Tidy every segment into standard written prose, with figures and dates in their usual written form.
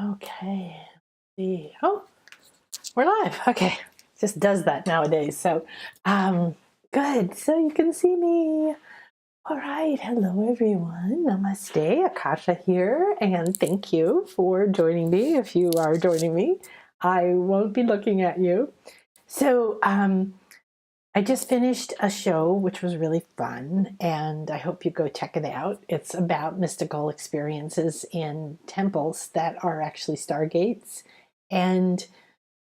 Okay. See. Oh, we're live. Okay. Just does that nowadays. So, good. So you can see me. All right. Hello, everyone. Namaste. Akasha here. And thank you for joining me. If you are joining me, I won't be looking at you. So, I just finished a show which was really fun, and I hope you go check it out. It's about mystical experiences in temples that are actually stargates. And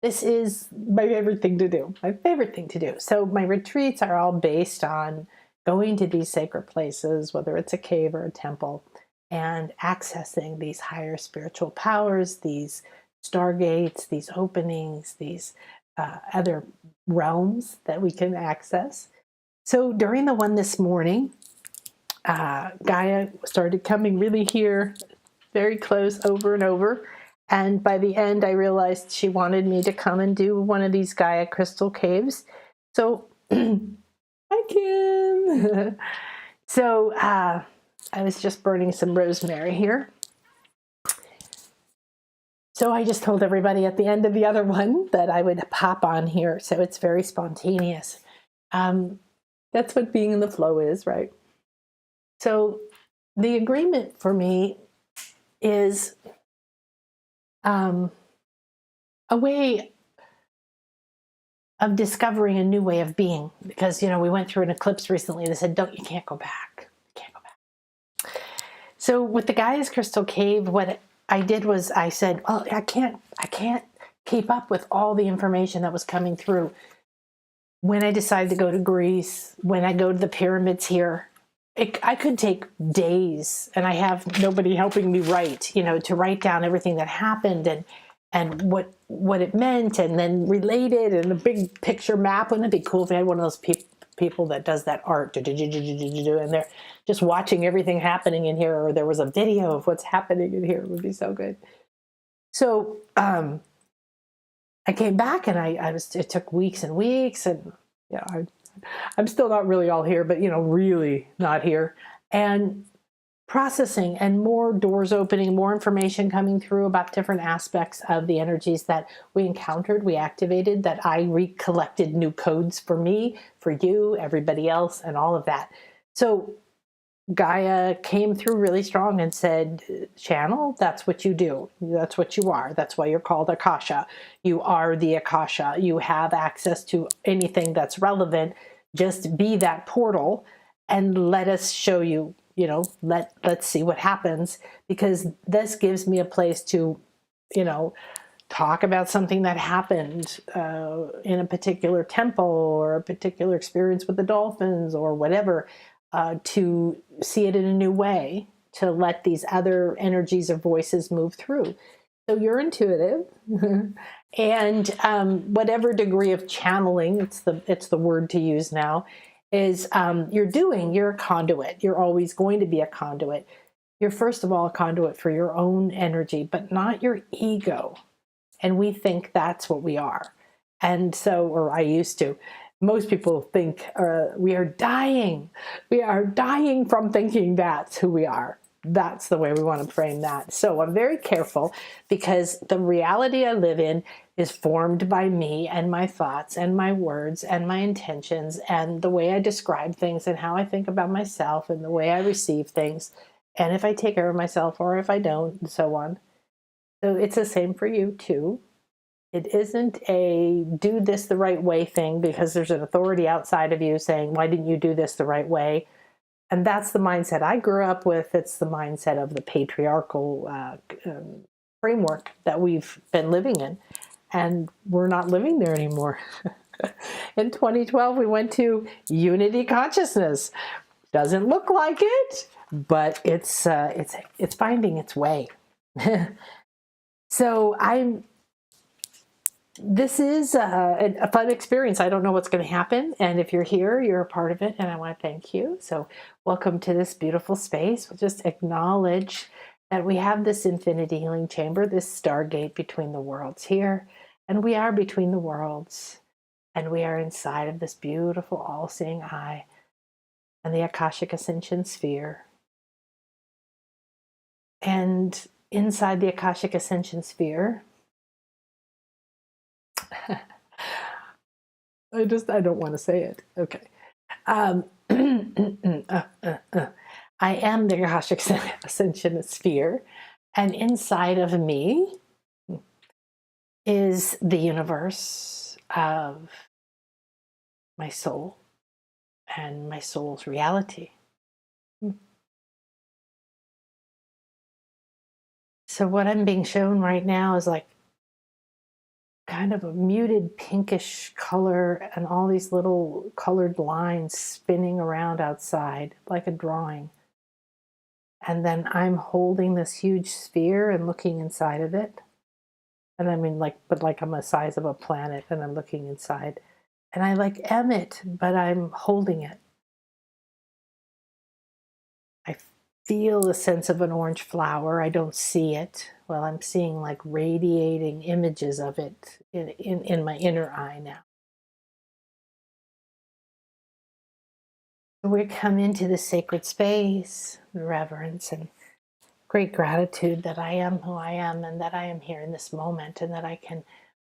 this is my favorite thing to do, my favorite thing to do. So my retreats are all based on going to these sacred places, whether it's a cave or a temple, and accessing these higher spiritual powers, these stargates, these openings, these other realms that we can access. So during the one this morning, Gaia started coming really here, very close, over and over. And by the end, I realized she wanted me to come and do one of these Gaia crystal caves. So, hi, Kim. So I was just burning some rosemary here. So I just told everybody at the end of the other one that I would pop on here. So it's very spontaneous. That's what being in the flow is, right? So the agreement for me is a way of discovering a new way of being. Because, we went through an eclipse recently that said, you can't go back. You can't go back. So with the Gaia's Crystal Cave, what I did was I said, well, I can't keep up with all the information that was coming through. When I decided to go to Greece, when I go to the pyramids here, I could take days, and I have nobody helping me write, to write down everything that happened and what it meant, and then relate it in a big picture map. Wouldn't it be cool if I had one of those people that does that art, and they're just watching everything happening in here, or there was a video of what's happening in here? It would be so good. So I came back, and it took weeks and weeks, and I'm still not really all here, but really not here. And processing, and more doors opening, more information coming through about different aspects of the energies that we encountered, we activated, that I recollected new codes for me, for you, everybody else, and all of that. So Gaia came through really strong and said, channel, that's what you do. That's what you are. That's why you're called Akasha. You are the Akasha. You have access to anything that's relevant. Just be that portal and let us show you, let's see what happens, because this gives me a place to, talk about something that happened in a particular temple, or a particular experience with the dolphins, or whatever. To see it in a new way, to let these other energies or voices move through. So you're intuitive, and whatever degree of channeling, it's the word to use now, is you're a conduit. You're always going to be a conduit. You're first of all a conduit for your own energy, but not your ego. And we think that's what we are. And so, or I used to. Most people think we are dying. We are dying from thinking that's who we are. That's the way we want to frame that. So I'm very careful, because the reality I live in is formed by me and my thoughts and my words and my intentions and the way I describe things and how I think about myself and the way I receive things. And if I take care of myself or if I don't, and so on. So it's the same for you too. It isn't a do this the right way thing because there's an authority outside of you saying, why didn't you do this the right way? And that's the mindset I grew up with. It's the mindset of the patriarchal framework that we've been living in. And we're not living there anymore. In 2012, we went to unity consciousness. Doesn't look like it, but it's finding its way. So this is a fun experience. I don't know what's going to happen. And if you're here, you're a part of it. And I want to thank you. So welcome to this beautiful space. We'll just acknowledge that we have this infinity healing chamber, this stargate between the worlds here. And we are between the worlds. And we are inside of this beautiful all-seeing eye and the Akashic Ascension sphere. And inside the Akashic Ascension sphere. I don't want to say it. Okay. I am the Akashic Ascension sphere, and inside of me is the universe of my soul and my soul's reality. So what I'm being shown right now is like kind of a muted pinkish color and all these little colored lines spinning around outside like a drawing. And then I'm holding this huge sphere and looking inside of it. And I mean, but I'm the size of a planet and I'm looking inside. And I like am it, but I'm holding it. I feel the sense of an orange flower. I don't see it. Well, I'm seeing like radiating images of it in my inner eye now. We come into the sacred space, reverence and great gratitude that I am who I am and that I am here in this moment and that I can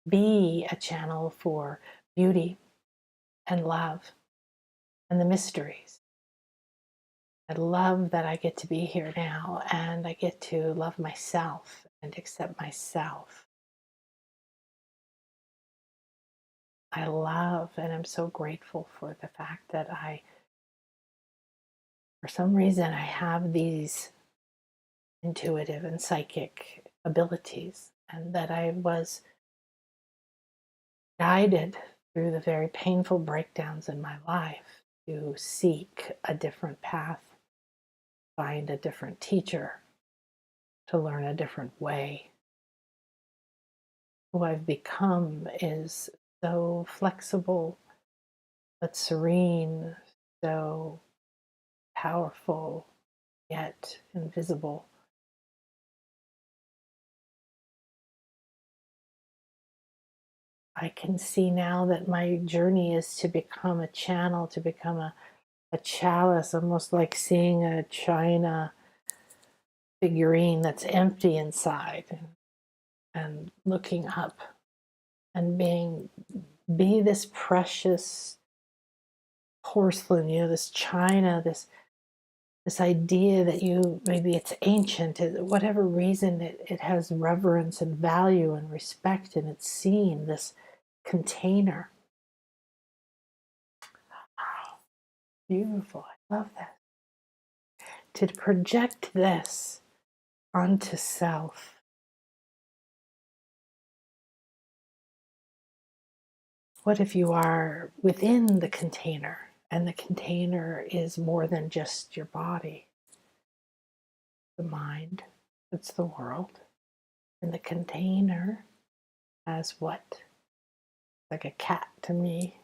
be a channel for beauty and love and the mysteries. I love that I get to be here now and I get to love myself and accept myself. I love and I'm so grateful for the fact that for some reason, I have these intuitive and psychic abilities and that I was guided through the very painful breakdowns in my life to seek a different path, find a different teacher, to learn a different way. Who I've become is so flexible, but serene, so powerful, yet invisible. I can see now that my journey is to become a channel, to become a chalice, almost like seeing a china figurine that's empty inside and looking up and be this precious porcelain, this china, this idea that maybe it's ancient, whatever reason it has reverence and value and respect and it's seen, this container. Wow, beautiful, I love that. To project this onto self. What if you are within the container and the container is more than just your body, the mind, it's the world, and the container has what? Like a cat to me,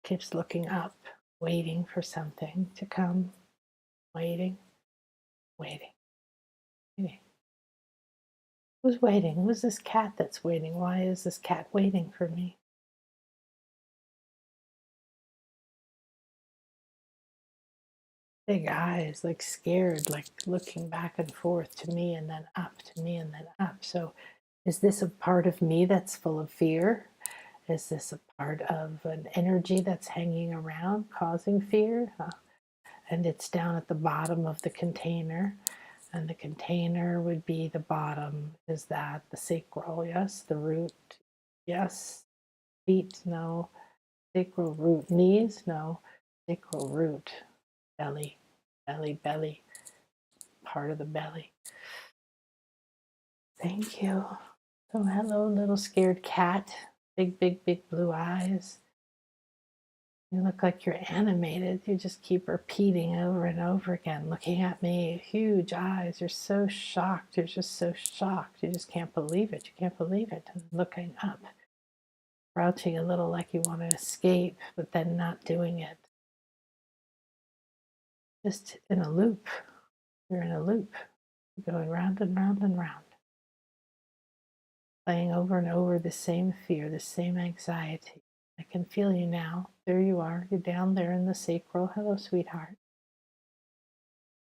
keeps looking up, waiting for something to come, waiting, waiting, waiting. Who's waiting? Who's this cat that's waiting? Why is this cat waiting for me? Big eyes, like scared, like looking back and forth to me and then up, to me and then up. So is this a part of me that's full of fear? Is this a part of an energy that's hanging around causing fear? And it's down at the bottom of the container. And the container would be the bottom. Is that the sacral? Yes. The root? Yes. Feet? No. Sacral root. Knees? No. Sacral root. Belly. Belly. Part of the belly. Thank you. So hello, little scared cat. Big blue eyes. You look like you're animated. You just keep repeating over and over again, looking at me, huge eyes. You're so shocked. You're just so shocked. You just can't believe it. You can't believe it. And looking up, crouching a little like you want to escape, but then not doing it. Just in a loop. You're in a loop, going round and round and round. Playing over and over the same fear, the same anxiety. I can feel you now. There you are. You're down there in the sacral. Hello, sweetheart.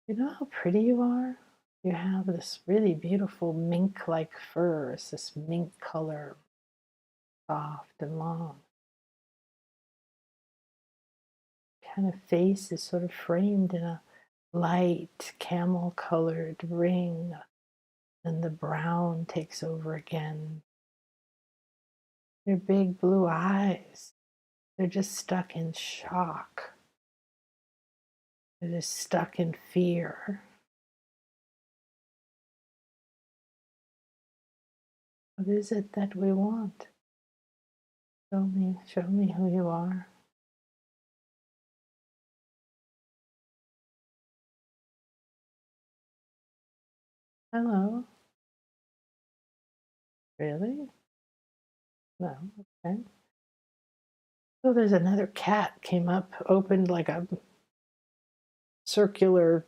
You know how pretty you are? You have this really beautiful mink-like fur. It's this mink color, soft and long. Kind of face is sort of framed in a light camel-colored ring, and the brown takes over again. Your big blue eyes, they're just stuck in shock. They're just stuck in fear. What is it that we want? Show me who you are. Hello. Really? No, okay. Oh, there's another cat came up, opened like a circular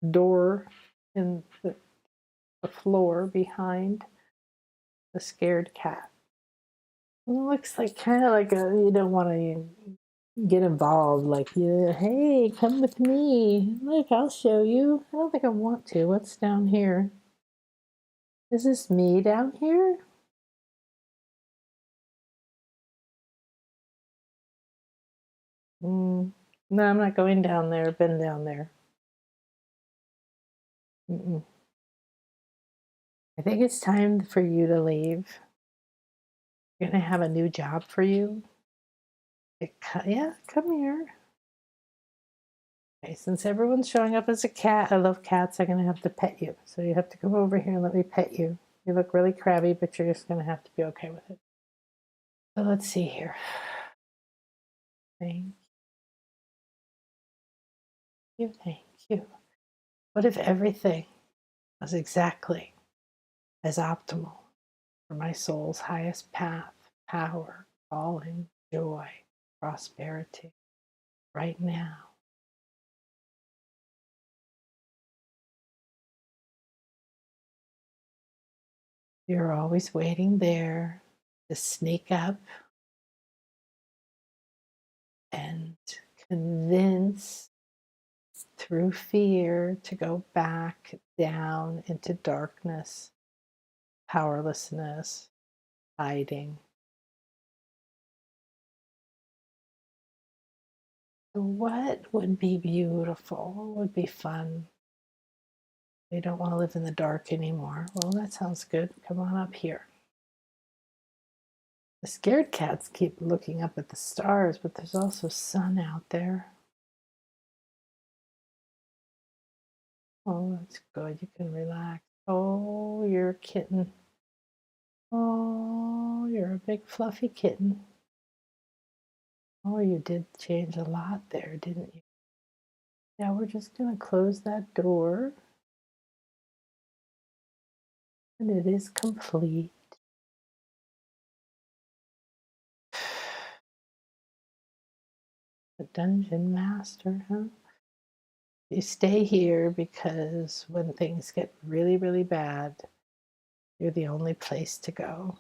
door in the floor behind the scared cat. It looks like kind of like you don't want to get involved, like, yeah, hey, come with me. Look, I'll show you. I don't think I want to. What's down here? Is this me down here? No, I'm not going down there. I've been down there. I think it's time for you to leave. You're going to have a new job for you. Yeah, come here. Okay, since everyone's showing up as a cat, I love cats, I'm going to have to pet you. So you have to come over here and let me pet you. You look really crabby, but you're just going to have to be okay with it. So let's see here. Thank you, thank you. What if everything was exactly as optimal for my soul's highest path, power, calling, joy, prosperity, right now? You're always waiting there to sneak up and convince through fear to go back down into darkness, powerlessness, hiding. So what would be beautiful? What would be fun? They don't want to live in the dark anymore. Well, that sounds good. Come on up here. The scared cats keep looking up at the stars, but there's also sun out there. Oh, that's good. You can relax. Oh, you're a kitten. Oh, you're a big fluffy kitten. Oh, you did change a lot there, didn't you? Now we're just going to close that door. And it is complete. The dungeon master, huh? You stay here because when things get really, really bad, you're the only place to go.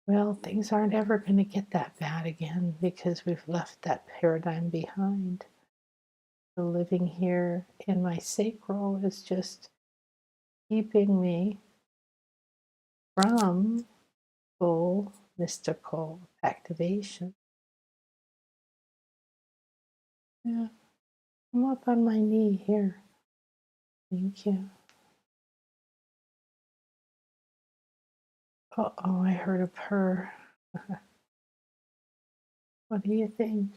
Well, things aren't ever going to get that bad again because we've left that paradigm behind. So living here in my sacral is just keeping me from full mystical activation. Yeah, I'm up on my knee here. Thank you. Uh-oh, I heard a purr. What do you think?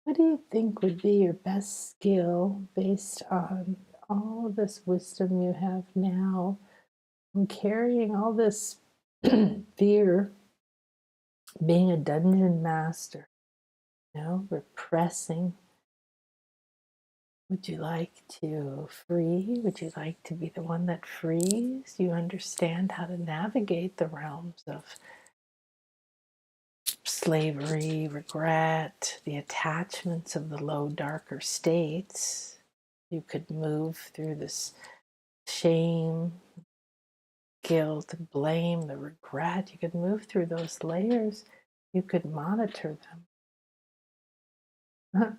What do you think would be your best skill based on all this wisdom you have now from carrying all this fear, being a dungeon master, repressing? Would you like to free? Would you like to be the one that frees? You understand how to navigate the realms of slavery, regret, the attachments of the low, darker states. You could move through this shame, guilt, blame, the regret. You could move through those layers. You could monitor them.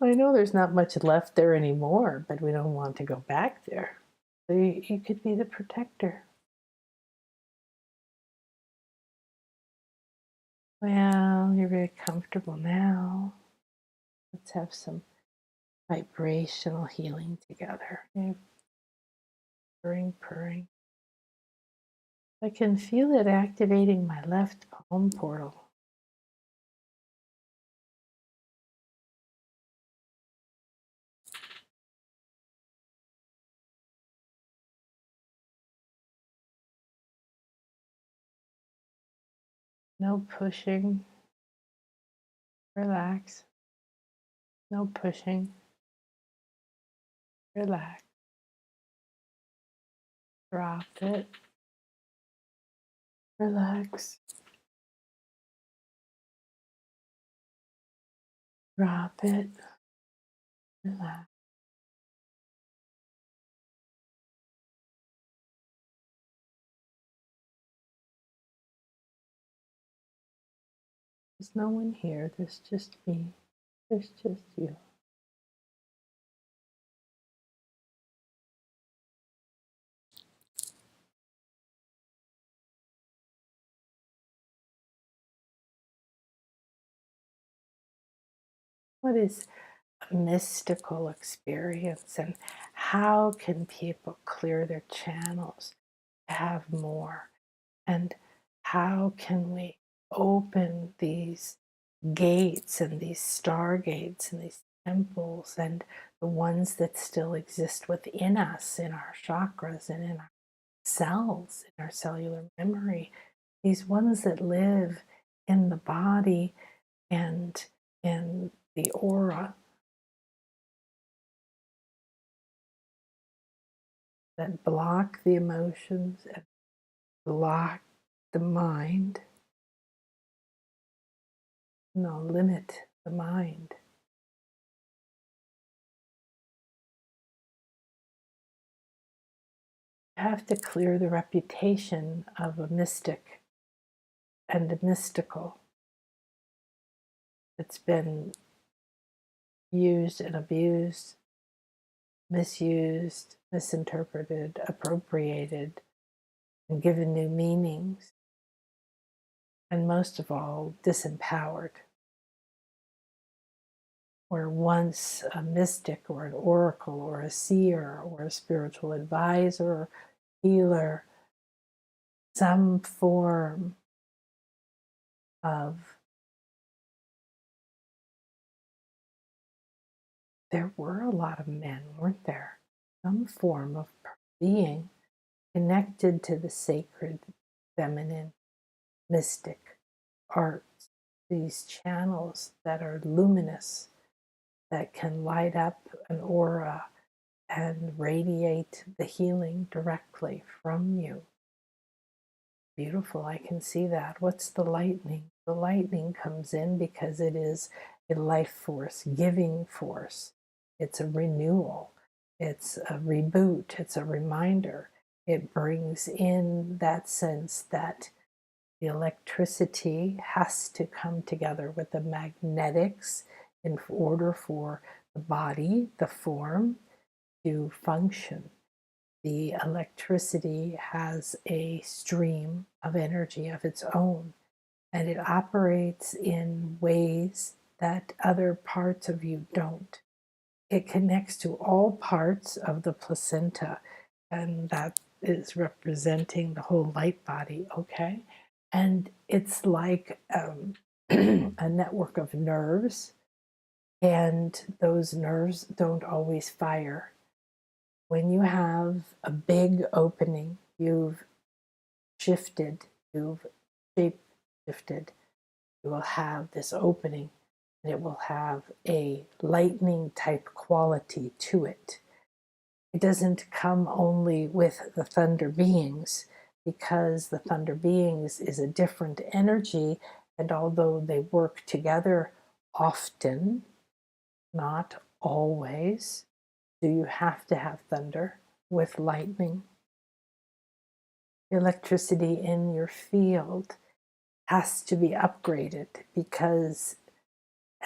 I know there's not much left there anymore, but we don't want to go back there. So you could be the protector. Well, you're very comfortable now. Let's have some vibrational healing together. Okay. Purring, purring. I can feel it activating my left palm portal. No pushing. Relax. No pushing. Relax. Drop it. Relax. Drop it. Relax. There's no one here. There's just me. There's just you. What is a mystical experience, and how can people clear their channels to have more? And how can we open these gates and these stargates and these temples and the ones that still exist within us, in our chakras and in our cells, in our cellular memory, these ones that live in the body and in the aura, that block the emotions and block the mind. No, limit the mind. You have to clear the reputation of a mystic and the mystical. It's been used and abused, misused, misinterpreted, appropriated, and given new meanings, and most of all, disempowered. Where once a mystic or an oracle or a seer or a spiritual advisor or healer, some form of, there were a lot of men, weren't there? Some form of being connected to the sacred, feminine, mystic arts, these channels that are luminous, that can light up an aura and radiate the healing directly from you. Beautiful, I can see that. What's the lightning? The lightning comes in because it is a life force, giving force. It's a renewal. It's a reboot. It's a reminder. It brings in that sense that the electricity has to come together with the magnetics in order for the body, the form, to function. The electricity has a stream of energy of its own, and it operates in ways that other parts of you don't. It connects to all parts of the placenta, and that is representing the whole light body, okay? And it's like a network of nerves, and those nerves don't always fire. When you have a big opening, you've shifted, you've shape shifted, you will have this opening, and it will have a lightning type quality to it. It doesn't come only with the thunder beings, because the thunder beings is a different energy, and although they work together often, not always, do you have to have thunder with lightning. The electricity in your field has to be upgraded, because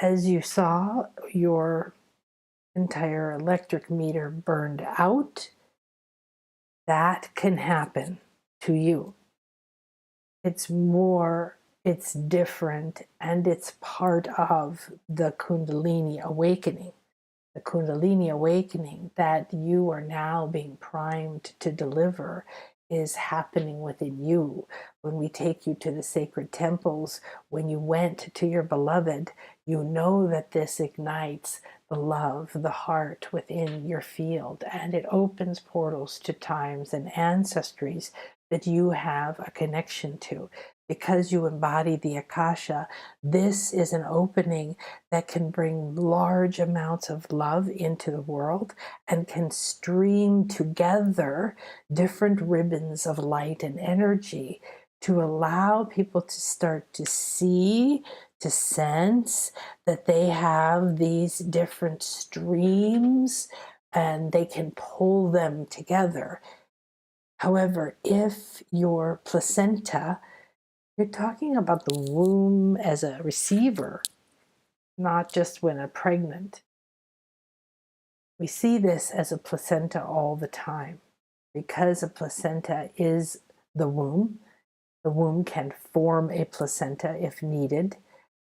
as you saw, your entire electric meter burned out, that can happen to you. It's more, it's different, and it's part of the Kundalini awakening. The Kundalini awakening that you are now being primed to deliver is happening within you. When we take you to the sacred temples, when you went to your beloved, you know that this ignites the love, the heart within your field, and it opens portals to times and ancestries that you have a connection to. Because you embody the Akasha, this is an opening that can bring large amounts of love into the world and can stream together different ribbons of light and energy to allow people to start to see, to sense that they have these different streams and they can pull them together. However, if your placenta, you're talking about the womb as a receiver, not just when pregnant. We see this as a placenta all the time because a placenta is the womb. The womb can form a placenta if needed,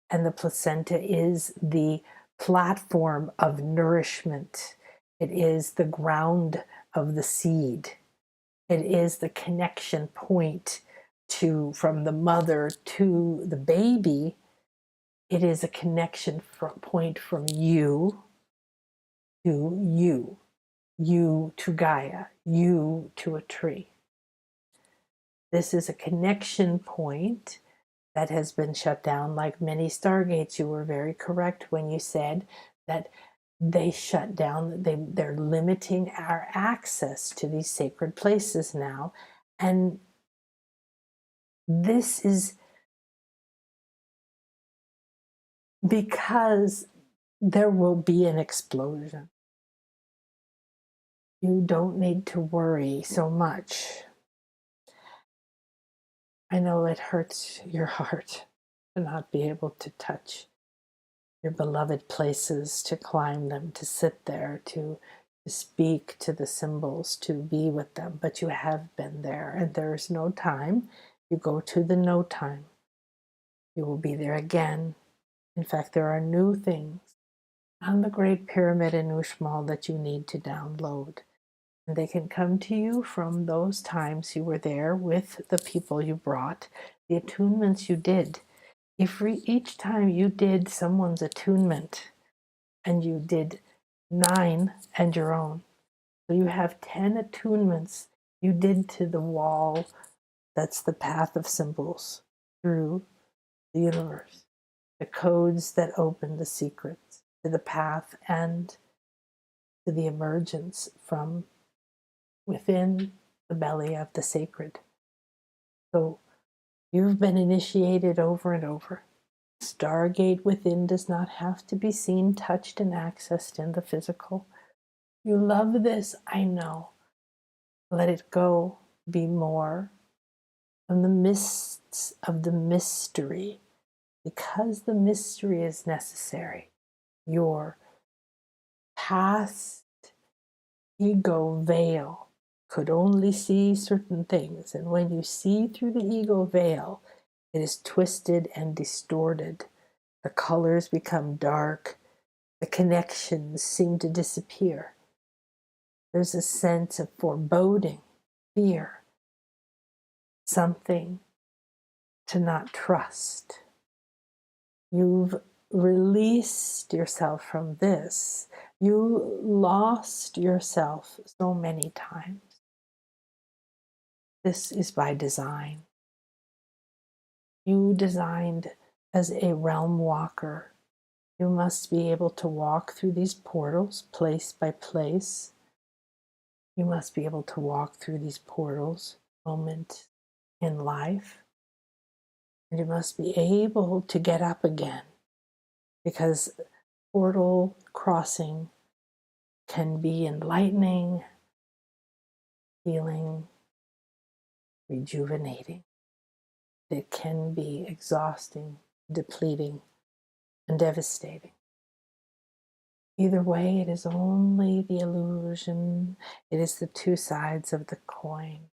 and the placenta is the platform of nourishment. It is the ground of the seed. It is the connection point from the mother to the baby. It is a connection point from you to you, you to Gaia, you to a tree. This is a connection point that has been shut down like many stargates. You were very correct when you said that they shut down, they're limiting our access to these sacred places now. And this is because there will be an explosion. You don't need to worry so much. I know it hurts your heart to not be able to touch your beloved places, to climb them, to sit there, to speak to the symbols, to be with them, but you have been there, and there is no time. You go to the no time. You will be there again. In fact, there are new things on the Great Pyramid in Uxmal that you need to download. And they can come to you from those times you were there with the people you brought, the attunements you did. If each time you did someone's attunement, and you did 9 and your own, so you have 10 attunements you did to the wall. That's the path of symbols through the universe, the codes that open the secrets to the path and to the emergence from within the belly of the sacred. So you've been initiated over and over. Stargate within does not have to be seen, touched, and accessed in the physical. You love this, I know. Let it go. Be more from the mists of the mystery, because the mystery is necessary. Your past ego veil could only see certain things, and when you see through the ego veil, it is twisted and distorted. The colors become dark. The connections seem to disappear. There's a sense of foreboding, fear, something to not trust. You've released yourself from this. You lost yourself so many times. This is by design. You designed as a realm walker. You must be able to walk through these portals place by place. You must be able to walk through these portals moment in life. And you must be able to get up again, because portal crossing can be enlightening, healing, rejuvenating. It can be exhausting, depleting, and devastating. Either way, it is only the illusion. It is the two sides of the coin.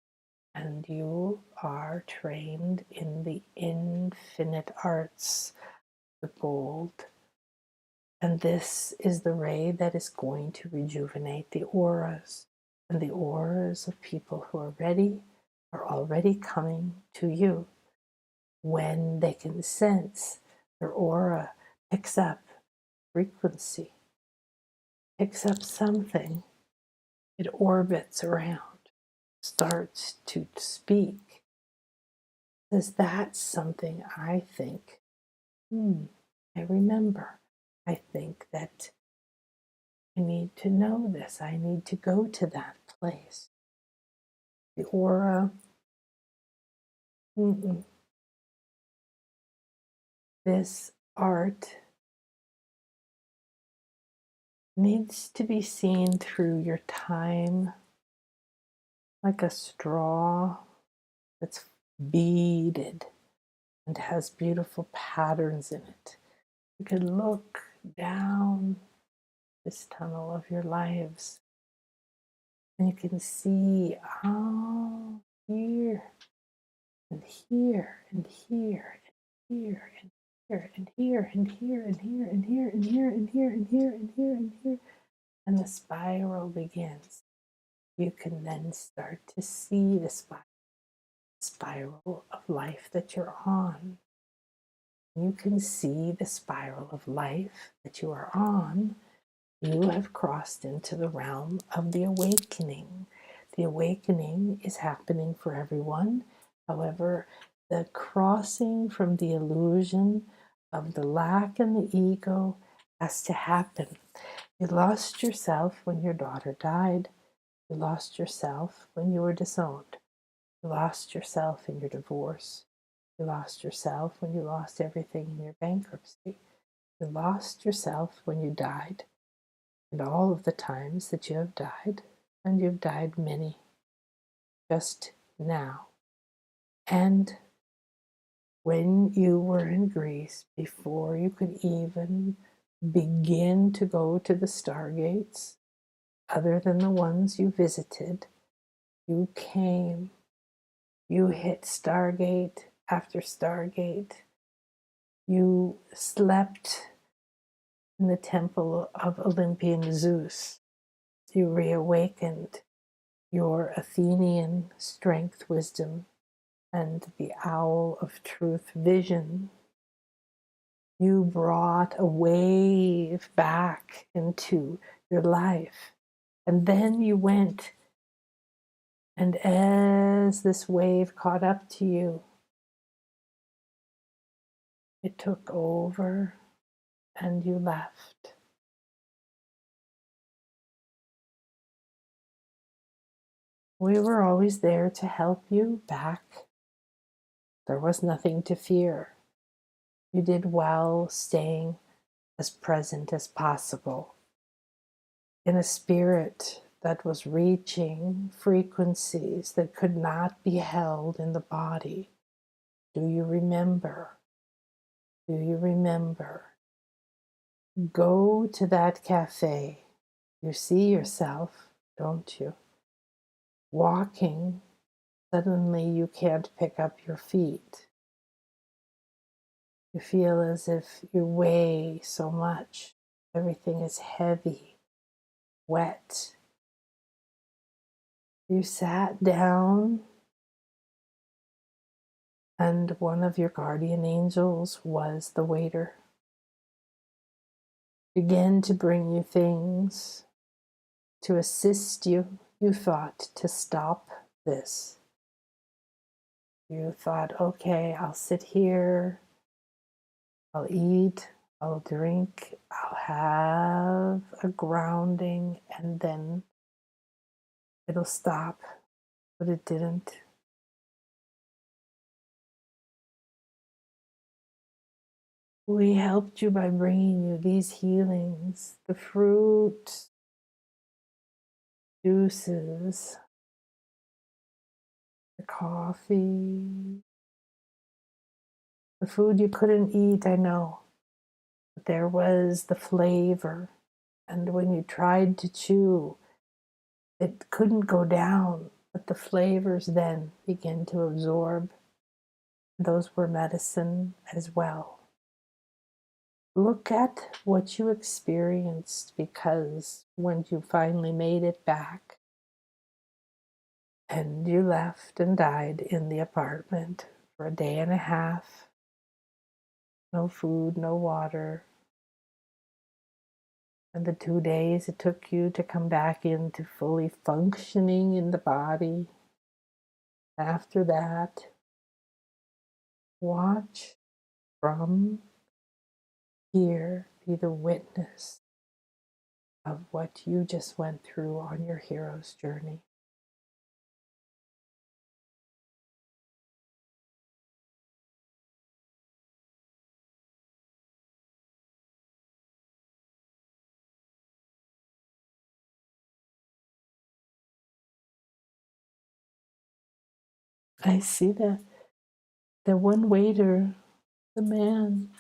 And you are trained in the infinite arts, the gold. And this is the ray that is going to rejuvenate the auras. And the auras of people who are ready are already coming to you. When they can sense their aura picks up frequency, picks up something, it orbits around, starts to speak. Says, that's something I think, I remember. I think that I need to know this. I need to go to that place. The aura, this art needs to be seen through your time, like a straw that's beaded and has beautiful patterns in it. You can look down this tunnel of your lives and you can see, oh, here and here and here and here and here and here and here and here and here and here and here and here and here and here, and the spiral begins. You can then start to see the spiral of life that you're on. You can see the spiral of life that you are on. You have crossed into the realm of the awakening. The awakening is happening for everyone. However, the crossing from the illusion of the lack and the ego has to happen. You lost yourself when your daughter died. You lost yourself when you were disowned. You lost yourself in your divorce. You lost yourself when you lost everything in your bankruptcy. You lost yourself when you died. And all of the times that you have died, and you've died many, just now. And when you were in Greece, before you could even begin to go to the stargates, other than the ones you visited, you came, you hit stargate after stargate, you slept in the temple of Olympian Zeus, you reawakened your Athenian strength, wisdom, and the owl of truth vision. You brought a wave back into your life. And then you went, and as this wave caught up to you, it took over and you left. We were always there to help you back. There was nothing to fear. You did well staying as present as possible in a spirit that was reaching frequencies that could not be held in the body. Do you remember? Do you remember? Go to that cafe. You see yourself, don't you? Walking, suddenly you can't pick up your feet. You feel as if you weigh so much. Everything is heavy, wet. You sat down, and one of your guardian angels was the waiter. Began to bring you things to assist you. You thought to stop this. You thought, okay, I'll sit here, I'll eat, I'll drink, I'll have a grounding, and then it'll stop. But it didn't. We helped you by bringing you these healings, the fruit, juices, the coffee, the food you couldn't eat, I know. But there was the flavor. And when you tried to chew, it couldn't go down, but the flavors then begin to absorb. Those were medicine as well. Look at what you experienced, because when you finally made it back and you left and died in the apartment for a day and a half, no food, no water, and the 2 days it took you to come back into fully functioning in the body, after that, watch from here, be the witness of what you just went through on your hero's journey. I see that the one waiter, the man,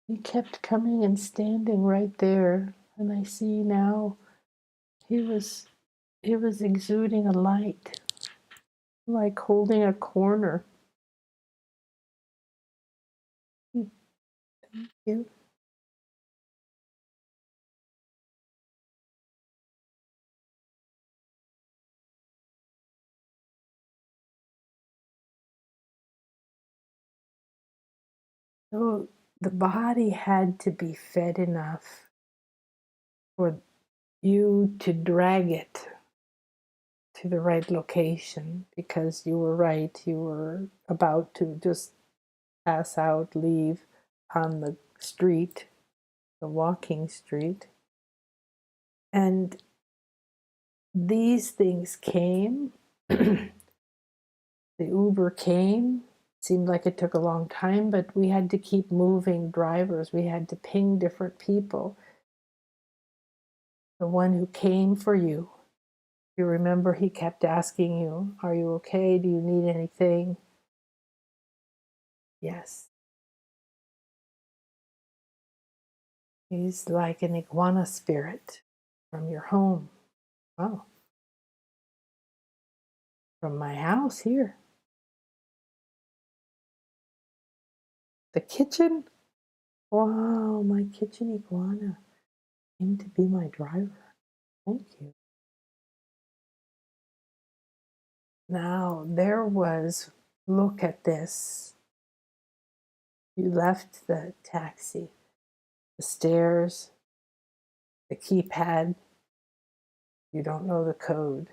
he kept coming and standing right there, and I see now he was exuding a light, like holding a corner. Thank you. So the body had to be fed enough for you to drag it to the right location, because you were right, you were about to just pass out, leave on the street, the walking street. And these things came. The Uber came. Seemed like it took a long time, but we had to keep moving drivers. We had to ping different people. The one who came for you, you remember, he kept asking you, are you okay? Do you need anything? Yes. He's like an iguana spirit from your home. Oh, from my house here. The kitchen? Wow, my kitchen iguana came to be my driver. Thank you. Now, there was, look at this. You left the taxi, the stairs, the keypad. You don't know the code.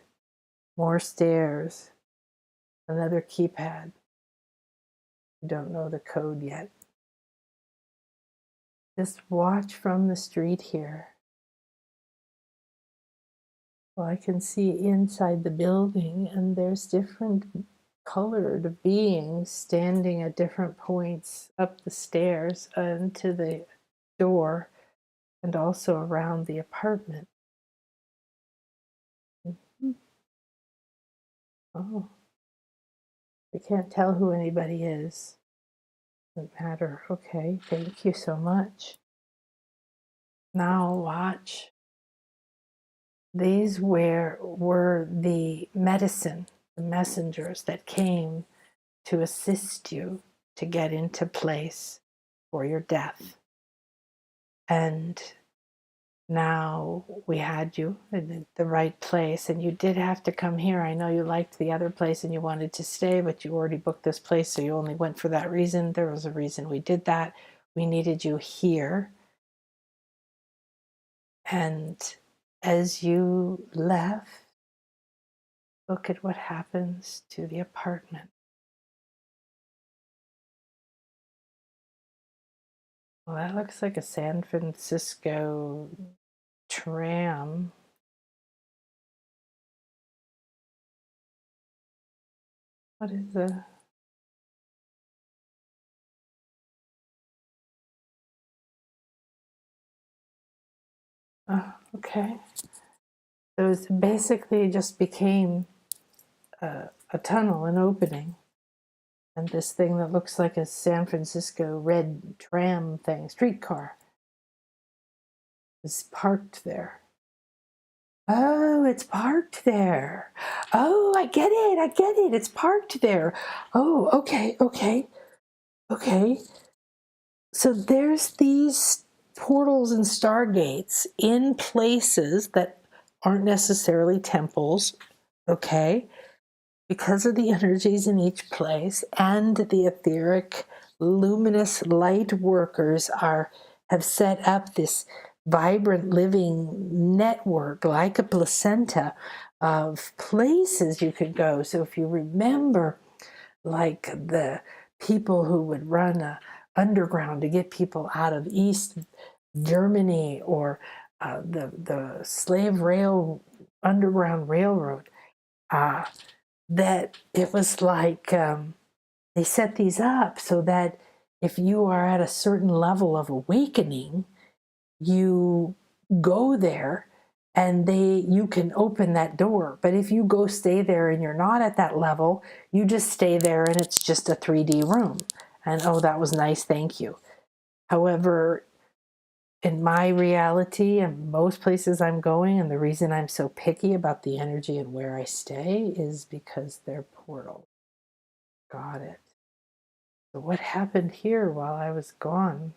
More stairs, another keypad. You don't know the code yet. Just watch from the street here. Well, I can see inside the building, and there's different colored beings standing at different points up the stairs and to the door, and also around the apartment. Mhm. Oh, I can't tell who anybody is. Doesn't matter. Okay, thank you so much. Now watch. These were the medicine, the messengers that came to assist you to get into place for your death. And now we had you in the right place, and you did have to come here. I know you liked the other place and you wanted to stay, but you already booked this place, so you only went for that reason. There was a reason we did that. We needed you here. And as you left, look at what happens to the apartment. Well, that looks like a San Francisco tram. What is the... Oh, okay. So it basically just became a tunnel, an opening. And this thing that looks like a San Francisco red tram thing, streetcar. is parked there. Oh, it's parked there. Oh, I get it. I get it. It's parked there. Oh, okay, okay, okay. So there's these portals and stargates in places that aren't necessarily temples, okay? Because of the energies in each place, and the etheric luminous light workers have set up this vibrant living network like a placenta of places you could go. So if you remember, like the people who would run underground to get people out of East Germany, or the slave rail underground railroad, that it was like they set these up so that if you are at a certain level of awakening, you go there and you can open that door. But if you go stay there and you're not at that level, you just stay there and it's just a 3D room. And oh, that was nice, thank you. However, in my reality and most places I'm going, and the reason I'm so picky about the energy and where I stay is because they're portals. Got it. So what happened here while I was gone?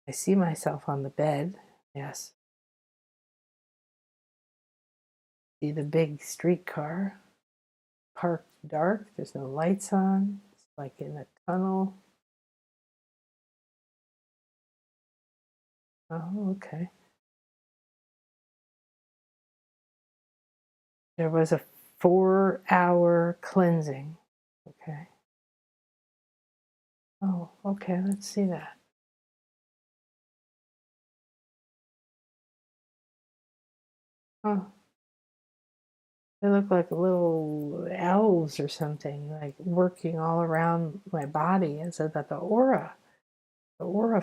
I see myself on the bed. Yes. See the big streetcar parked dark. There's no lights on. It's like in a tunnel. Oh, okay. There was a 4-hour cleansing. Okay. Oh, okay. Let's see that. Oh, they look like little elves or something, like working all around my body. And so that the aura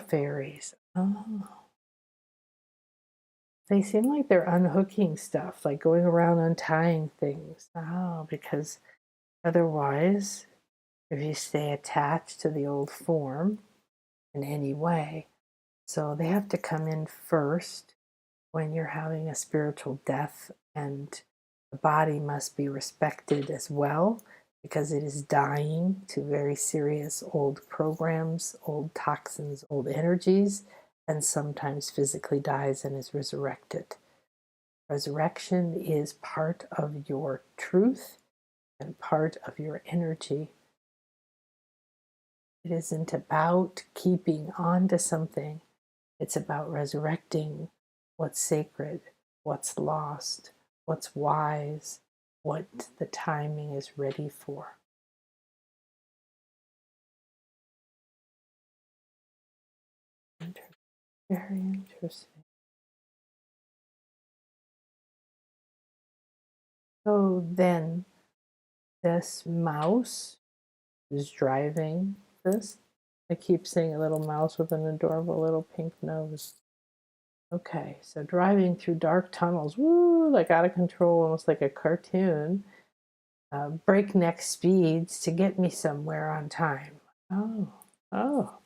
fairies. Oh, they seem like they're unhooking stuff, like going around untying things. Oh, because otherwise, if you stay attached to the old form in any way, so they have to come in first when you're having a spiritual death, and the body must be respected as well because it is dying to very serious old programs, old toxins, old energies, and sometimes physically dies and is resurrected. Resurrection is part of your truth and part of your energy. It isn't about keeping on to something. It's about resurrecting what's sacred, what's lost, what's wise, what the timing is ready for. Very interesting. So then this mouse is driving this. I keep seeing a little mouse with an adorable little pink nose. Okay, so driving through dark tunnels, woo, like out of control, almost like a cartoon, breakneck speeds to get me somewhere on time. Oh, oh.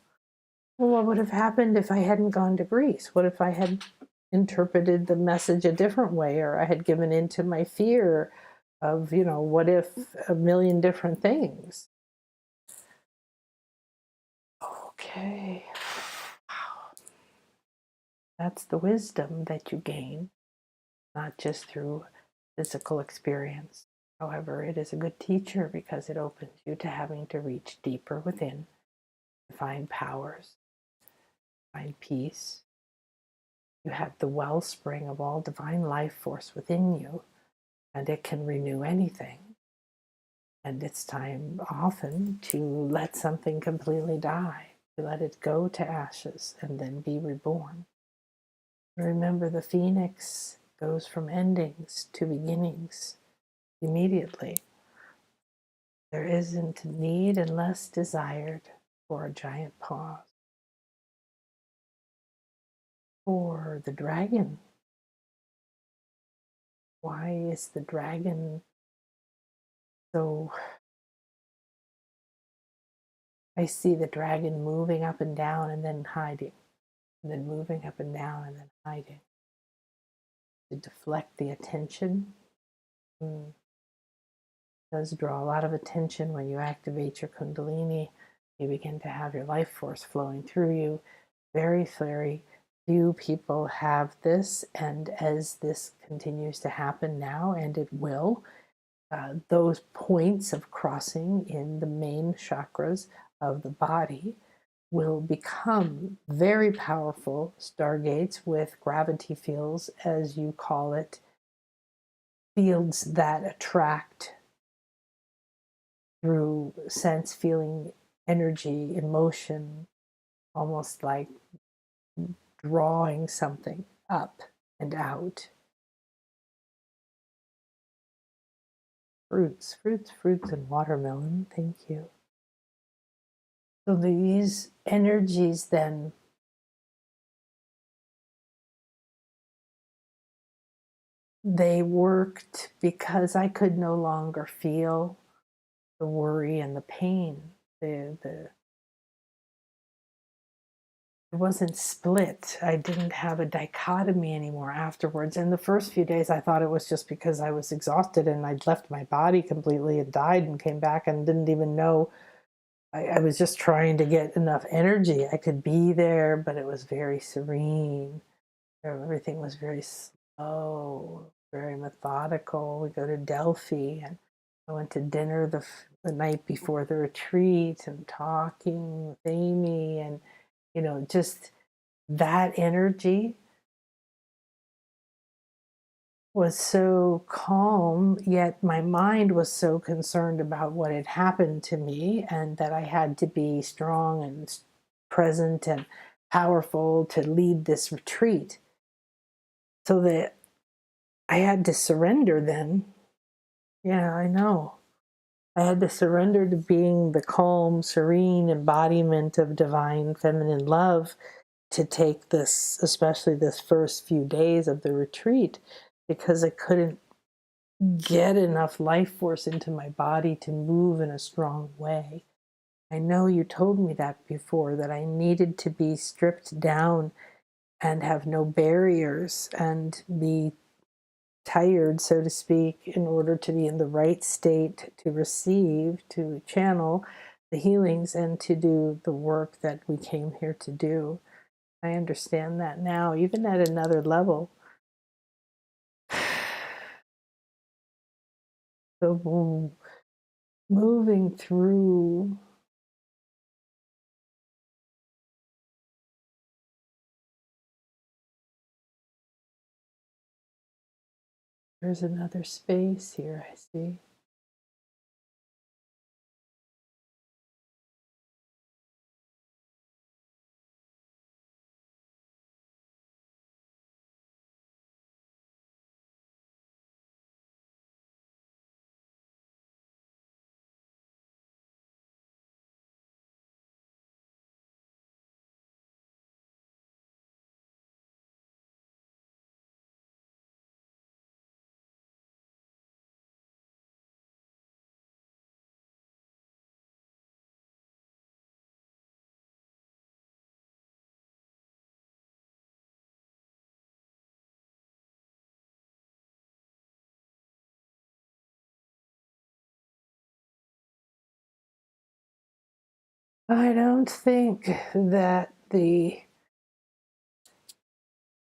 Well, what would have happened if I hadn't gone to Greece? What if I had interpreted the message a different way, or I had given in to my fear of, what if a million different things? Okay. Wow. That's the wisdom that you gain, not just through physical experience. However, it is a good teacher because it opens you to having to reach deeper within to find powers, find peace. You have the wellspring of all divine life force within you, and it can renew anything. And it's time often to let something completely die, to let it go to ashes and then be reborn. Remember, the phoenix goes from endings to beginnings immediately. There isn't need unless desired for a giant pause. For the dragon. Why is the dragon so... I see the dragon moving up and down and then hiding. and then moving up and down and then hiding to deflect the attention. It does draw a lot of attention when you activate your Kundalini. You begin to have your life force flowing through you. Very, very few people have this, and as this continues to happen now, and it will, those points of crossing in the main chakras of the body will become very powerful stargates with gravity fields, as you call it, fields that attract through sense, feeling, energy, emotion, almost like drawing something up and out. Fruits, and watermelon. Thank you. So these energies then they worked because I could no longer feel the worry and the pain. It wasn't split. I didn't have a dichotomy anymore afterwards. In the first few days, I thought it was just because I was exhausted and I'd left my body completely and died and came back and didn't even know. I was just trying to get enough energy. I could be there, but it was very serene. Everything was very slow, very methodical. We go to Delphi, and I went to dinner the night before the retreat and talking with Amy, and just that energy was so calm, yet my mind was so concerned about what had happened to me and that I had to be strong and present and powerful to lead this retreat. So that I had to surrender then. Yeah, I know. I had to surrender to being the calm, serene embodiment of divine feminine love to take this, especially this first few days of the retreat, because I couldn't get enough life force into my body to move in a strong way. I know you told me that before, that I needed to be stripped down and have no barriers and be tired, so to speak, in order to be in the right state to receive, to channel the healings and to do the work that we came here to do. I understand that now, even at another level. So moving through there's another space here, I see. I don't think that the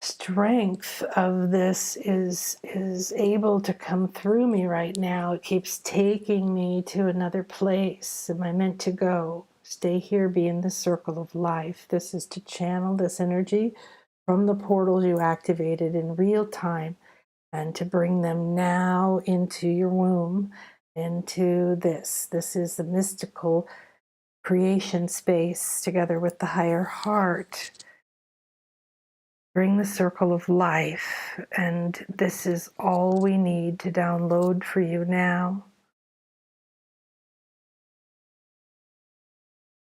strength of this is able to come through me right now. It keeps taking me to another place. Am I meant to go? Stay here, be in the circle of life. This is to channel this energy from the portals you activated in real time and to bring them now into your womb, into this. This is the mystical creation space together with the higher heart. Bring the circle of life, and this is all we need to download for you now.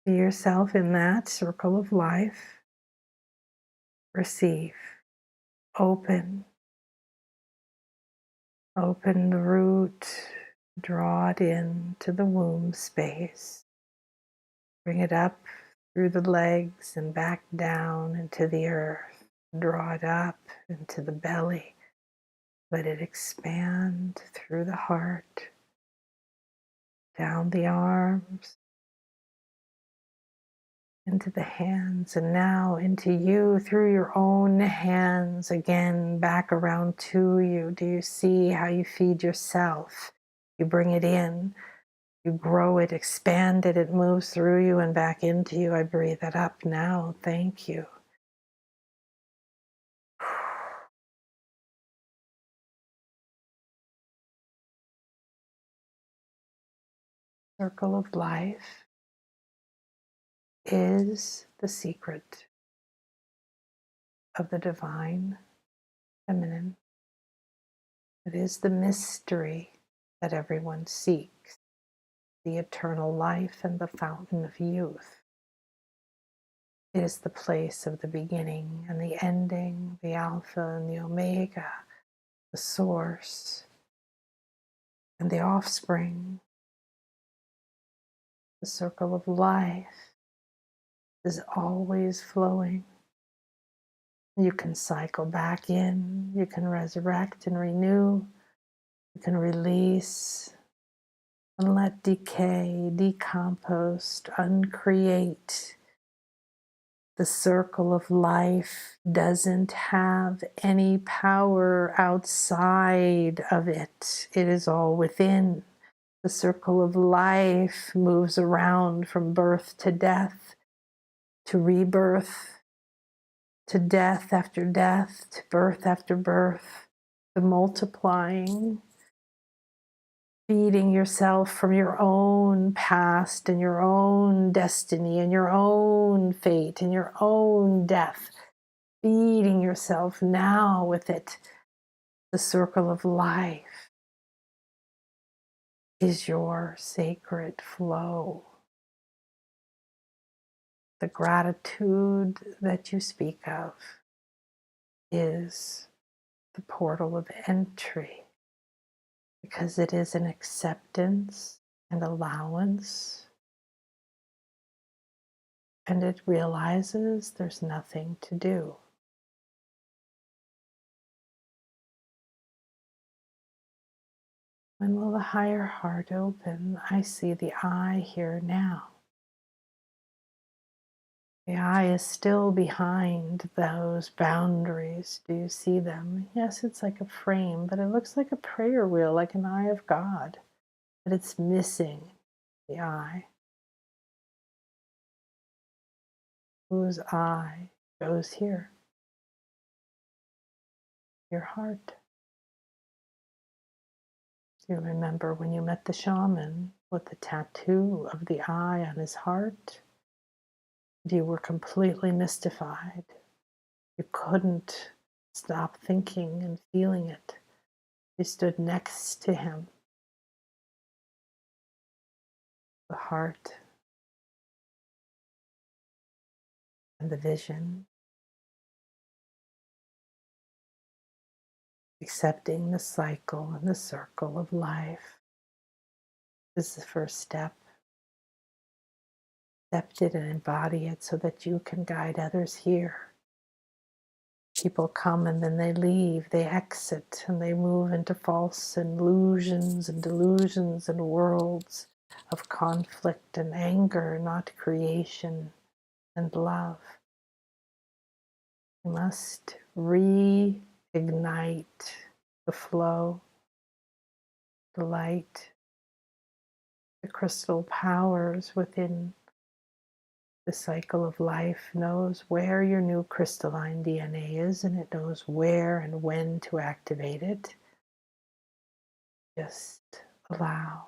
See yourself in that circle of life. Receive. Open. Open the root. Draw it in to the womb space. Bring it up through the legs and back down into the earth. Draw it up into the belly. Let it expand through the heart, down the arms, into the hands, and now into you through your own hands, again back around to you. Do you see how you feed yourself? You bring it in, you grow it, expand it, it moves through you and back into you. I breathe it up now. Thank you. Circle of life is the secret of the divine feminine. It is the mystery that everyone seeks, the eternal life and the fountain of youth. It is the place of the beginning and the ending, the Alpha and the Omega, the source and the offspring. The circle of life is always flowing. You can cycle back in, you can resurrect and renew, you can release and let decay, decompost, uncreate. The circle of life doesn't have any power outside of it. It is all within. The circle of life moves around from birth to death, to rebirth, to death after death, to birth after birth, to multiplying, feeding yourself from your own past and your own destiny and your own fate and your own death, feeding yourself now with it. The circle of life is your sacred flow. The gratitude that you speak of is the portal of entry, because it is an acceptance and allowance, and it realizes there's nothing to do. When will the higher heart open? I see the I here now. The I is still behind those boundaries. Do you see them? Yes, it's like a frame, but it looks like a prayer wheel, like an eye of God, but it's missing the I. Whose I goes here? Your heart. Do you remember when you met the shaman with the tattoo of the eye on his heart? You were completely mystified. You couldn't stop thinking and feeling it. You stood next to him. The heart and the vision. Accepting the cycle and the circle of life is the first step. Accept it and embody it so that you can guide others here. People come and then they leave, they exit, and they move into false illusions and delusions and worlds of conflict and anger, not creation and love. You must reignite the flow, the light, the crystal powers within the cycle of life knows where your new crystalline DNA is, and it knows where and when to activate it. Just allow.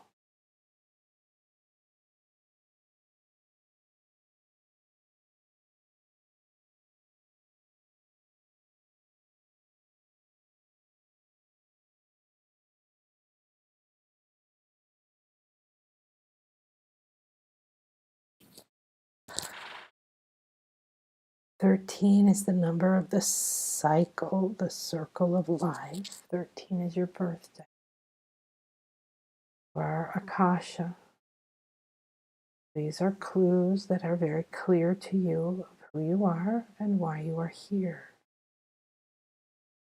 Thirteen is the number of the cycle, the circle of life. 13 is your birthday. Or Akasha. These are clues that are very clear to you of who you are and why you are here.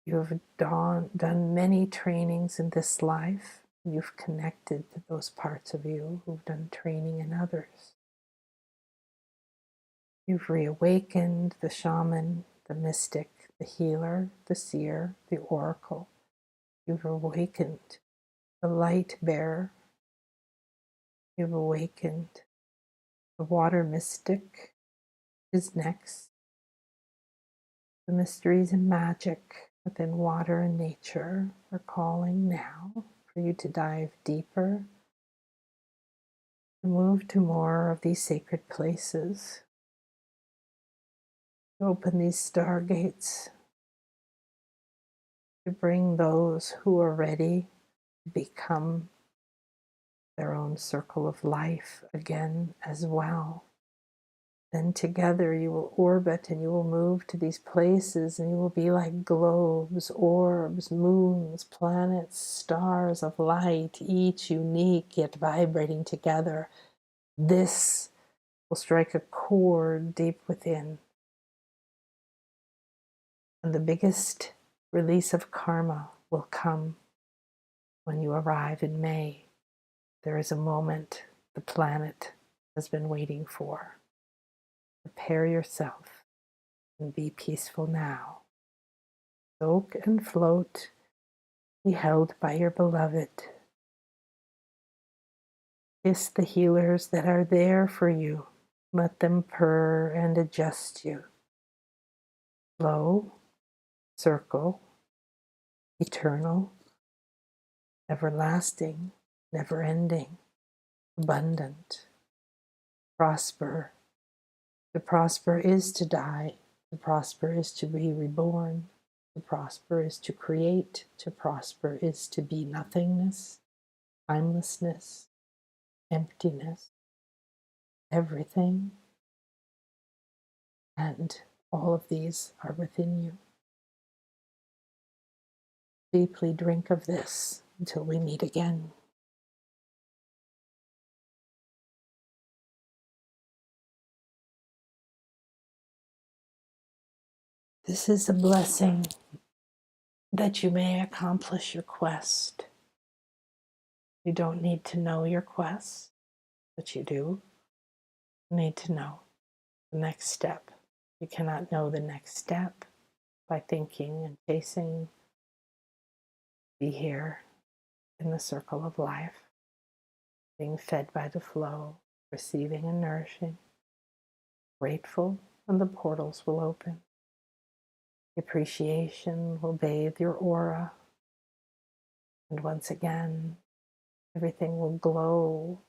You have done many trainings in this life. You've connected to those parts of you who've done training in others. You've reawakened the shaman, the mystic, the healer, the seer, the oracle. You've awakened the light bearer. You've awakened the water mystic is next. The mysteries and magic within water and nature are calling now for you to dive deeper, to move to more of these sacred places, to open these stargates, to bring those who are ready to become their own circle of life again as well. Then together you will orbit and you will move to these places and you will be like globes, orbs, moons, planets, stars of light, each unique yet vibrating together. This will strike a chord deep within. And the biggest release of karma will come when you arrive in May. There is a moment the planet has been waiting for. Prepare yourself and be peaceful now. Soak and float, be held by your beloved. Kiss the healers that are there for you. Let them purr and adjust you. Flow, circle, eternal, everlasting, never-ending, abundant, prosper. To prosper is to die. To prosper is to be reborn. To prosper is to create. To prosper is to be nothingness, timelessness, emptiness, everything. And all of these are within you. Deeply drink of this until we meet again. This is a blessing that you may accomplish your quest. You don't need to know your quest, but you do need to know the next step. You cannot know the next step by thinking and chasing. Be here in the circle of life, being fed by the flow, receiving and nourishing, grateful, and the portals will open. Appreciation will bathe your aura, and once again, everything will glow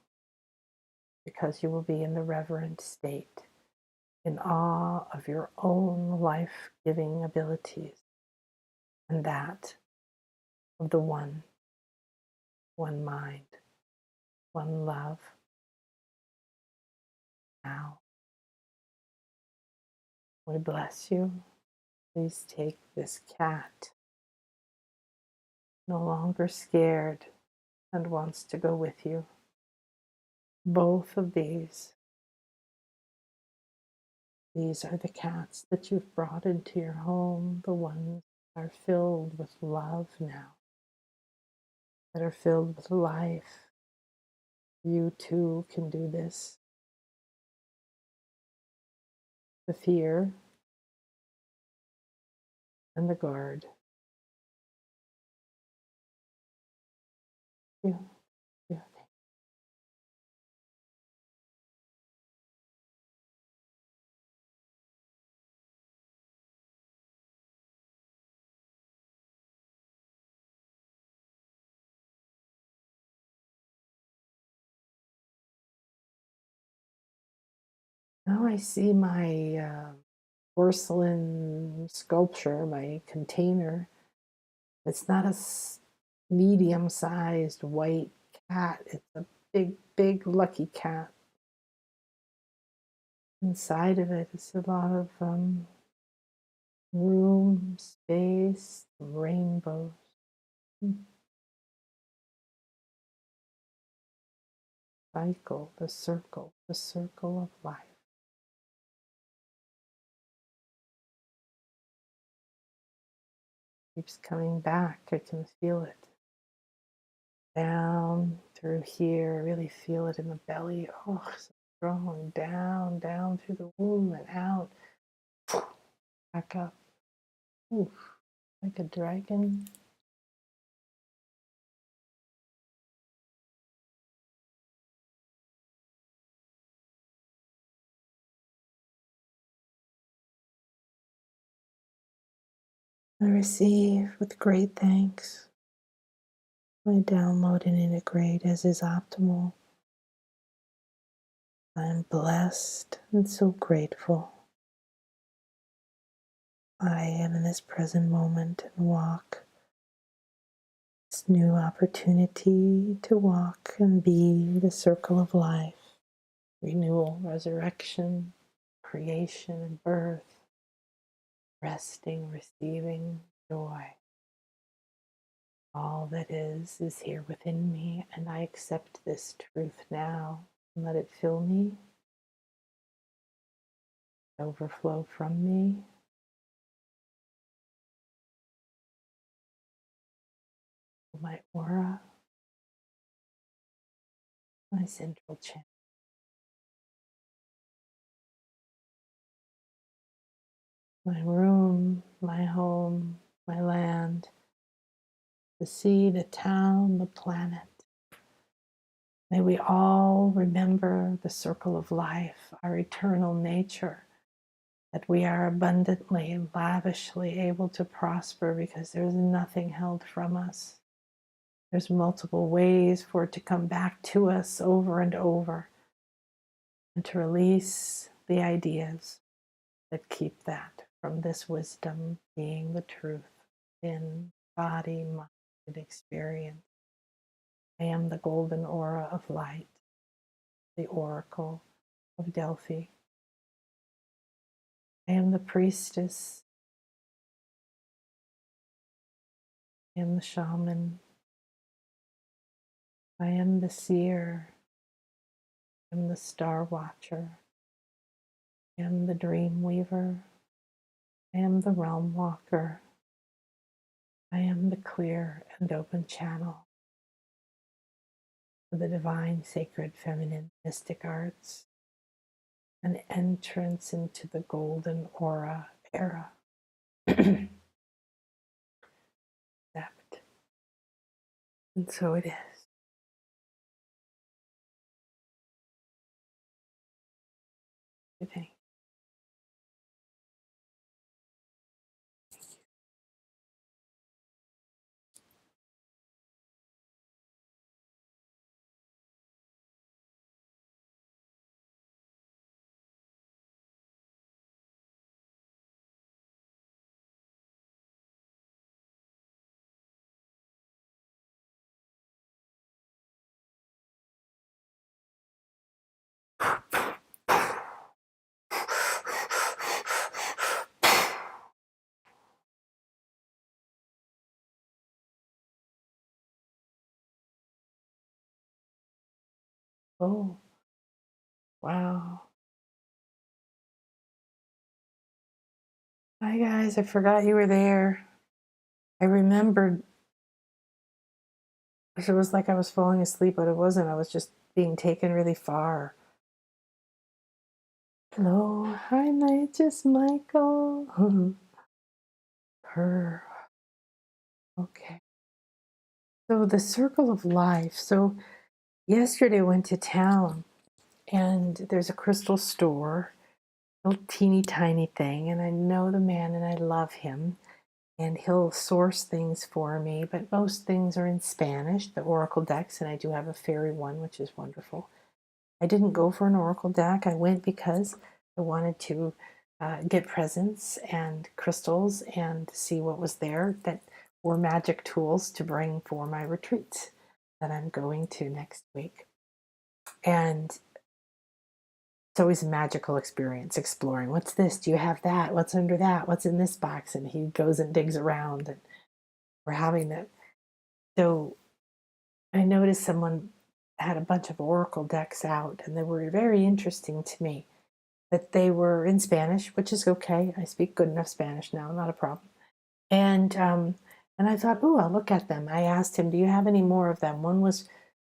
because you will be in the reverent state, in awe of your own life-giving abilities and that of the one mind, one love. Now, we bless you. Please take this cat, no longer scared and wants to go with you. Both of these are the cats that you've brought into your home, the ones that are filled with love now, that are filled with life. You too can do this. The fear and the guard. Yeah, yeah. Now I see my porcelain sculpture, my container. It's not a medium-sized white cat. It's a big, big lucky cat. Inside of it is a lot of room, space, rainbows. cycle, the circle of life. Keeps coming back. I can feel it. Down through here, really feel it in the belly. Oh, so strong. Down, down through the womb and out. Back up. Oof, like a dragon. I receive with great thanks. I download and integrate as is optimal. I am blessed and so grateful. I am in this present moment and walk this new opportunity to walk and be the circle of life, renewal, resurrection, creation and birth, resting, receiving, joy. All that is here within me, and I accept this truth now and let it fill me, overflow from me. My aura, my central channel. My room, my home, my land, the sea, the town, the planet. May we all remember the circle of life, our eternal nature, that we are abundantly and lavishly able to prosper because there's nothing held from us. There's multiple ways for it to come back to us over and over, and to release the ideas that keep that from this wisdom being the truth in body, mind, and experience. I am the golden aura of light, the oracle of Delphi. I am the priestess. I am the shaman. I am the seer. I am the star watcher. I am the dream weaver. I am the realm walker. I am the clear and open channel for the divine, sacred, feminine, mystic arts, an entrance into the golden aura era. Accept. And so it is. Thank Oh, wow. Hi guys, I forgot you were there. I remembered, it was like I was falling asleep, but it wasn't. I was just being taken really far. Hello, hi, just Michael. Her. Okay. So the circle of life. So yesterday I went to town, and there's a crystal store, a little teeny tiny thing, and I know the man and I love him, and he'll source things for me, but most things are in Spanish, the oracle decks, and I do have a fairy one, which is wonderful. I didn't go for an oracle deck. I went because I wanted to get presents and crystals and see what was there that were magic tools to bring for my retreat that I'm going to next week. And it's always a magical experience exploring. What's this? Do you have that? What's under that? What's in this box? And he goes and digs around, and we're having that. So I noticed someone had a bunch of oracle decks out, and they were very interesting to me. That they were in Spanish, which is okay. I speak good enough Spanish now, not a problem. And I thought, oh, I'll look at them. I asked him, do you have any more of them? One was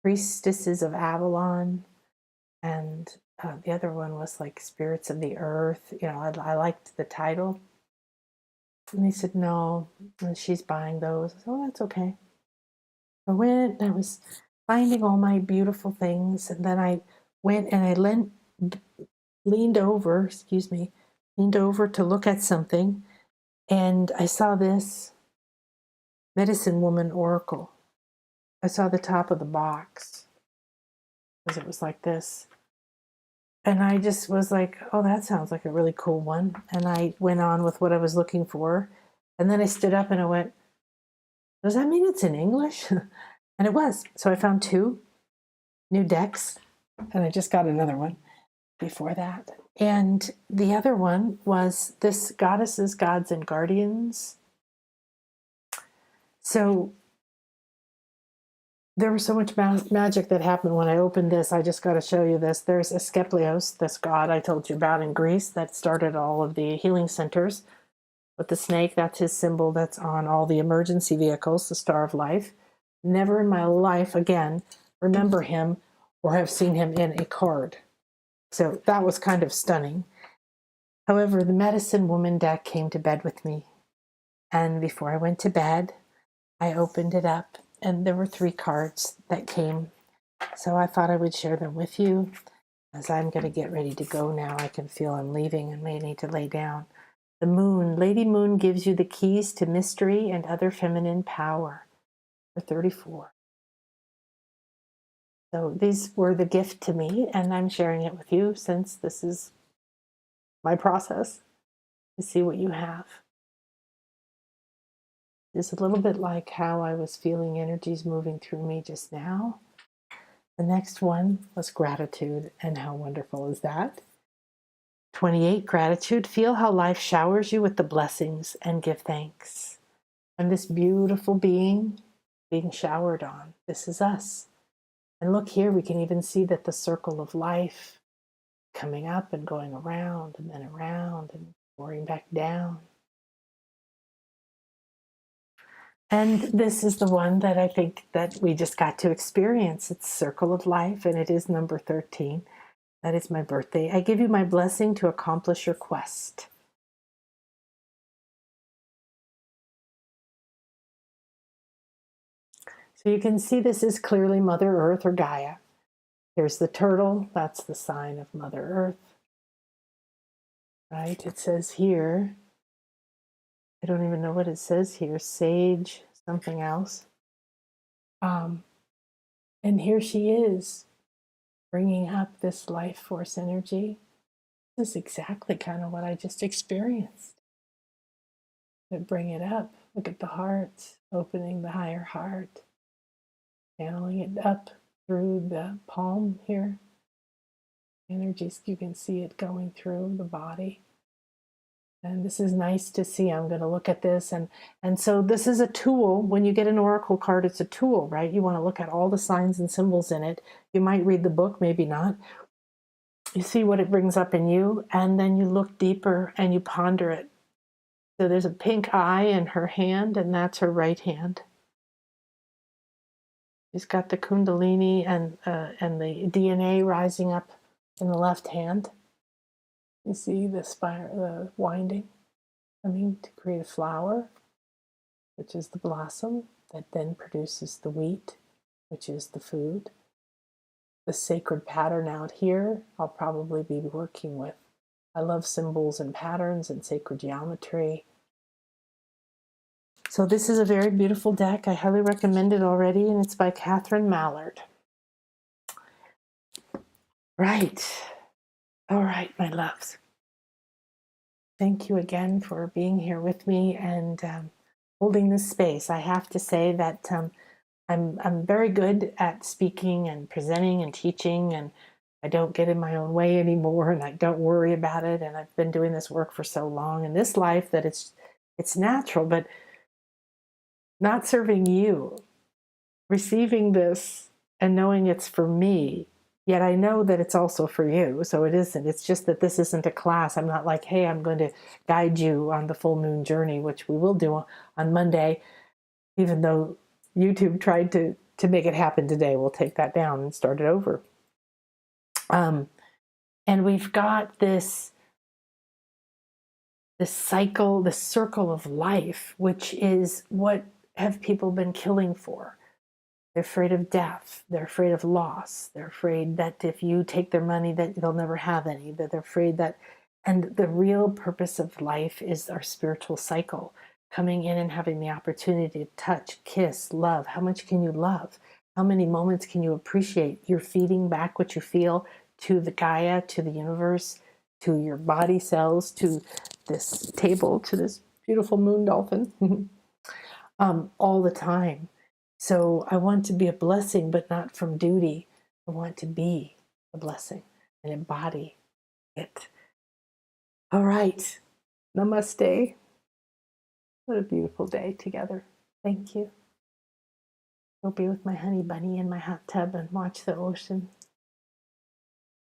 Priestesses of Avalon, and the other one was like Spirits of the Earth. You know, I liked the title. And he said, no, and she's buying those. I said, oh, that's okay. I went and I was finding all my beautiful things, and then I went and I leaned over to look at something, and I saw this medicine woman oracle. I saw the top of the box because it was like this. And I just was like, oh, that sounds like a really cool one. And I went on with what I was looking for. And then I stood up and I went, does that mean it's in English? And it was. So I found 2 new decks, and I just got another one before that. And the other one was this Goddesses, Gods, and Guardians. So there was so much magic that happened when I opened this. I just got to show you this. There's Asclepios, this god I told you about in Greece that started all of the healing centers. With the snake, that's his symbol that's on all the emergency vehicles, the Star of Life. Never in my life again remember him or have seen him in a card. So that was kind of stunning. However, the medicine woman deck came to bed with me. And before I went to bed, I opened it up, and there were 3 cards that came. So I thought I would share them with you. As I'm going to get ready to go now, I can feel I'm leaving and may need to lay down. The moon, Lady Moon, gives you the keys to mystery and other feminine power. For 34. So these were the gift to me, and I'm sharing it with you since this is my process to see what you have. It's a little bit like how I was feeling energies moving through me just now. The next one was gratitude, and how wonderful is that? 28, gratitude. Feel how life showers you with the blessings and give thanks. I'm this beautiful being showered on. This is us. And look here, we can even see that the circle of life coming up and going around and then around and pouring back down. And this is the one that I think that we just got to experience. It's Circle of Life, and it is number 13. That is my birthday. I give you my blessing to accomplish your quest. So you can see this is clearly Mother Earth or Gaia. Here's the turtle. That's the sign of Mother Earth. Right? It says here, I don't even know what it says here, sage, something else. And here she is, bringing up this life force energy. This is exactly kind of what I just experienced. But bring it up. Look at the heart, opening the higher heart, channeling it up through the palm here. Energies, you can see it going through the body. And this is nice to see. I'm going to look at this. And so this is a tool. When you get an oracle card, it's a tool, right? You want to look at all the signs and symbols in it. You might read the book, maybe not. You see what it brings up in you, and then you look deeper and you ponder it. So there's a pink eye in her hand, and that's her right hand. She's got the Kundalini and the DNA rising up in the left hand. You see the the winding coming to create a flower, which is the blossom that then produces the wheat, which is the food. The sacred pattern out here, I'll probably be working with. I love symbols and patterns and sacred geometry. So this is a very beautiful deck. I highly recommend it already, and it's by Catherine Mallard. Right. All right, my loves. Thank you again for being here with me and holding this space. I have to say that I'm very good at speaking and presenting and teaching, and I don't get in my own way anymore, and I don't worry about it. And I've been doing this work for so long in this life that it's natural, but not serving you, receiving this and knowing it's for me, yet I know that it's also for you. So it isn't. It's just that this isn't a class. I'm not like, hey, I'm going to guide you on the full moon journey, which we will do on Monday, even though YouTube tried to make it happen today. We'll take that down and start it over. And we've got this cycle, the circle of life, which is what have people been killing for. They're afraid of death. They're afraid of loss. They're afraid that if you take their money, that they'll never have any. That they're afraid that, and the real purpose of life is our spiritual cycle, coming in and having the opportunity to touch, kiss, love. How much can you love? How many moments can you appreciate? You're feeding back what you feel to the Gaia, to the universe, to your body cells, to this table, to this beautiful moon dolphin, all the time. So I want to be a blessing, but not from duty. I want to be a blessing and embody it. All right. Namaste. What a beautiful day together. Thank you. I'll be with my honey bunny in my hot tub and watch the ocean.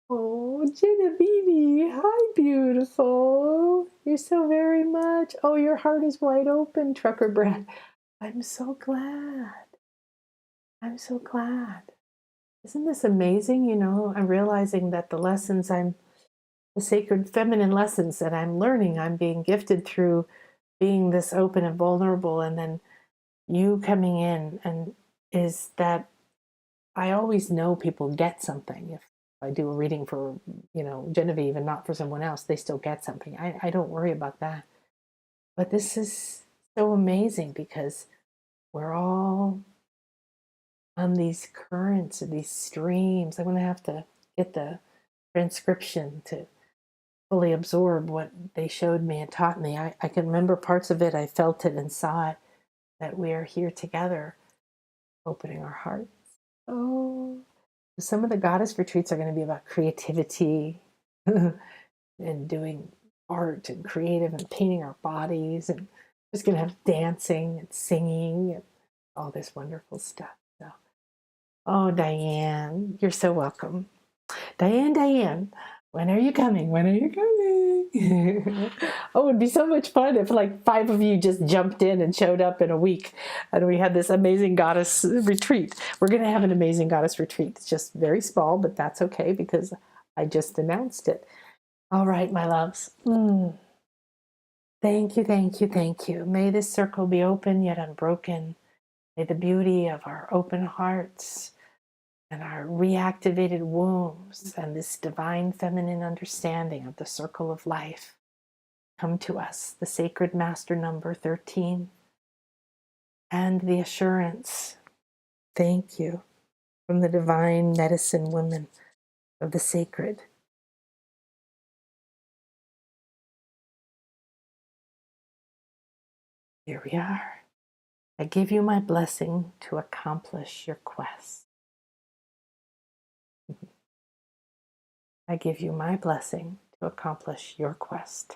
Oh, Genevieve. Hi, beautiful. You're so very much. Oh, your heart is wide open, Trucker Brad. I'm so glad. I'm so glad. Isn't this amazing? You know, I'm realizing that the sacred feminine lessons that I'm learning, I'm being gifted through being this open and vulnerable, and then you coming in, and is that I always know people get something. If I do a reading for, Genevieve and not for someone else, they still get something. I don't worry about that. But this is so amazing because we're all on these currents and these streams. I'm going to have to get the transcription to fully absorb what they showed me and taught me. I can remember parts of it. I felt it and saw it, that we are here together, opening our hearts. Oh, some of the goddess retreats are going to be about creativity and doing art and creative and painting our bodies, and just going to have dancing and singing and all this wonderful stuff. So, oh, Diane, you're so welcome. Diane, when are you coming? When are you coming? Oh, it'd be so much fun if like 5 of you just jumped in and showed up in a week and we had this amazing goddess retreat. We're going to have an amazing goddess retreat. It's just very small, but that's okay because I just announced it. All right, my loves. Thank you, thank you, thank you. May this circle be open yet unbroken. May the beauty of our open hearts and our reactivated wombs and this divine feminine understanding of the circle of life come to us, the sacred master number 13, and the assurance, thank you, from the divine medicine women of the sacred. Here we are. I give you my blessing to accomplish your quest. I give you my blessing to accomplish your quest.